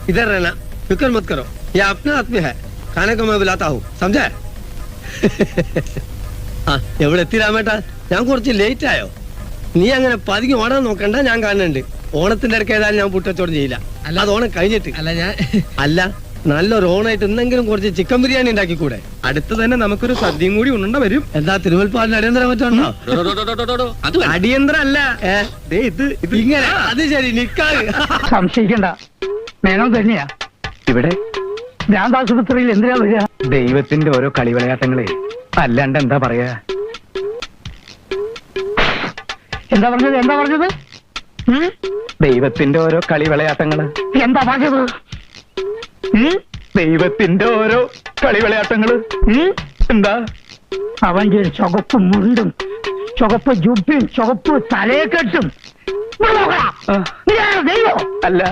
इधर रहना, फिक्र मत करो, ये अपना आदमी है, खाने को मैं बुलाता हूँ, समझा? ആ എവിടെ എത്തി രാമേട്ടാ? ഞാൻ കുറച്ച് ലേറ്റ് ആയോ? നീ അങ്ങനെ പതുങ്ങി ഓടാൻ നോക്കണ്ട, ഞാൻ കാണുന്നുണ്ട്. ഓണത്തിന്റെ ഇടയ്ക്ക് ഏതായാലും ഞാൻ പുട്ടച്ചോട് ചെയ്യില്ല. അല്ല അത് ഓണം കഴിഞ്ഞിട്ട്. അല്ല നല്ലൊരു ഓണായിട്ട് എന്തെങ്കിലും കുറച്ച് ചിക്കൻ ബിരിയാണി ഉണ്ടാക്കിക്കൂടെ? അടുത്ത് തന്നെ നമുക്കൊരു സദ്യയും കൂടി ഉണ്ട വരും. എന്താ തിരുവൽപ്പാടിന് അടിയന്തര പറ്റുണ്ടോ? അടിയന്തര അല്ല, ഇത് ഇങ്ങനെ. അത് ശരി, നിക്കാതെ സംശയിക്കണ്ട, മേനോൻ തന്നെയാ. ഇവിടെ ഭ്രാന്താശുപത്രിയിൽ എന്തിനാ വരിക? ദൈവത്തിന്റെ ഓരോ കളിവിളയാട്ടങ്ങളെ, അല്ലാണ്ട് എന്താ പറയാ? എന്താ പറഞ്ഞത്? ദൈവത്തിന്റെ ഓരോ കളിവിളയാട്ടങ്ങള്. എന്താ പറഞ്ഞത്? ദൈവത്തിന്റെ ഓരോ കളിവിളയാട്ടങ്ങള്. എന്താ? അവന്റെ ചുവപ്പ് മുണ്ടും ചുവപ്പ് ജുബയും ചുവപ്പ് തലയെക്കെട്ടും അല്ല